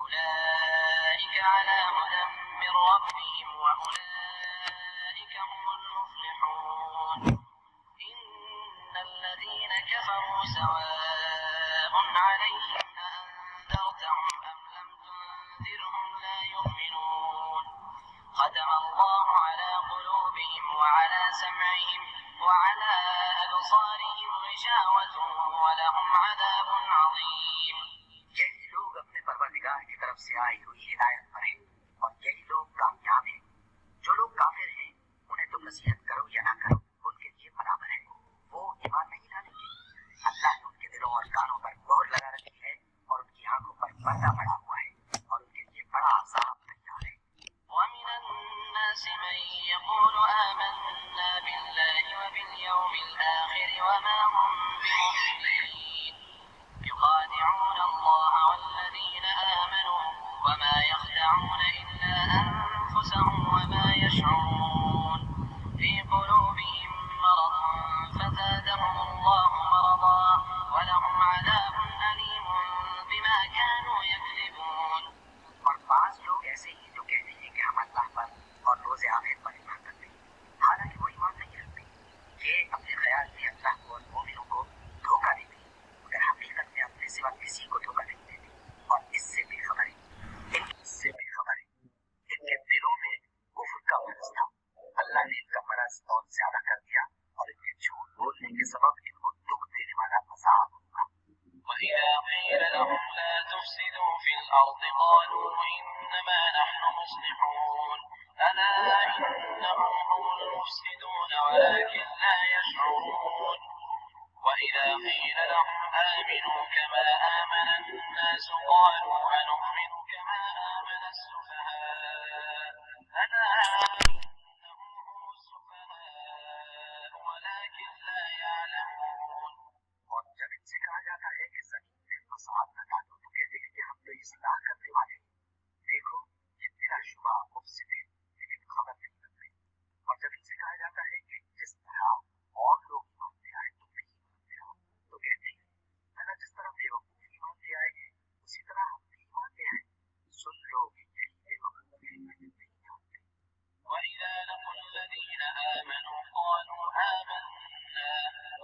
أولئك على هدى من ربهم وأولئك هم المفلحون إن الذين كفروا سواء عليهم أأنذرتهم أم لم تنذرهم لا يؤمنون ختم الله على قلوبهم وعلى سمعهم وعلى أبصارهم غشاوة ولهم عذاب عظيم. یہی لوگ اپنے پروردگار کی طرف سے آئی ہوئی ہدایت پر ہیں اور یہی لوگ کامیاب ہیں. جو لوگ کافر ہیں انہیں تم نصیحت کرو یا نہ کرو ان کے لیے برابر ہے، وہ ایمان نہیں لائیں گے. اللہ نے ان کے دلوں اور کانوں پر مہر لگا رکھی ہے اور ان کی آنکھوں پر پردہ پڑا ہوا ہے اور ان کے لیے بڑا عذاب تیار ہے. ومن الناس من يقول آمنا بالله وباليوم الآخر وما هم بمؤمنين يخادعون الله والذين آمنوا وما يخدعون إلا أنفسهم وما يشعرون في قلوبهم مرض فزادهم الله مرضا ولهم عذاب أليم بما كانوا يكذبون. اور بعض لوگ ایسے ہی جو کہتے ہیں کہ ہم اللہ پر اور روز آخر پر ایمان رکھتے ہیں، حالانکہ وہ ایمان نہیں رکھتے. یہ اپنے خیال میں اللہ کو اور مومنوں کو دھوکہ دیتے ہیں، مگر حقیقت میں اپنے سوا کسی کو دھوکہ نہیں دیتے اور اس سے بے خبر ہیں. ان کے دلوں میں کفر کا مرض تھا. اللہ نے ان کا مرض اور زیادہ کر دیا اور ان کے جھوٹ بولنے کے سبب ان کو دکھ دینے والا عذاب ہوگا. وإذا قيل لهم لا تفسدوا في الأرض قالوا إنما نحن مصلحون ألا إنهم هم المفسدون ولكن لا يشعرون. وإذا قيل لهم آمنوا كما آمن الناس قالوا أنؤمن كما آمن السفهاء ألا إنهم هم السفهاء ولكن لا يعلمون. اور جب ان سے کہا جاتا ہے کہ زمین میں فساد نہ ڈالو تو کہتے ہیں کہ ہم تو اصلاح کرنے والے ہیں. دیکھو یہ بلا شبہ مفسد ہے لیکن خبر نہیں رکھتے. اور جب ان سے کہا جاتا ہے کہ جس طرح اور لوگ ایمان لے آئے تم بھی ایمان لے آؤ تو کہتے ہیں اللہ جس طرح بے وقوف ایمان لے آئے ہیں اسی طرح ہم بھی ایمان لے آئے. سن لو کہ یہی بے وقوف ہے لیکن نہیں جانتے. وإذا لقوا الذين آمنوا قالوا آمنا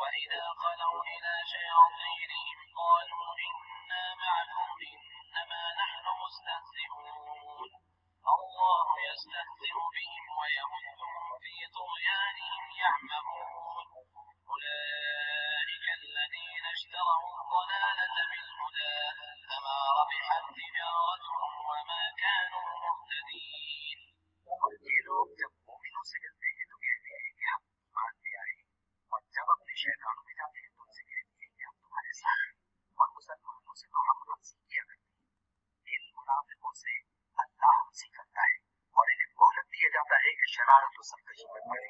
وإذا خلوا إلى شياطينهم قالوا إنا معكم إنما نحن مستهزئون الله يستهزئ بهم ويمدهم في طغيانهم يعمهون أولئك الذين اشتروا الضلالة بالهدى فما ربحت تجارتهم وما كانوا مهتدين. اور یہ لوگ جب مومنوں سے ملتے ہیں تو کہتے ہیں کہ ہم ایمان لے آئے ہیں اور جب اپنے شیطانوں میں جاتے ہیں تو ان سے کہتے ہیں کہ ہم تمہارے ساتھ ہیں اور مسلمانوں سے تو ہم ہنسی کیا کرتے ہیں. ان منافقوں سے اللہ ہنسی کرتا ہے اور انہیں مہلت دیا جاتا ہے کہ شرارت و سرکشی میں پڑے.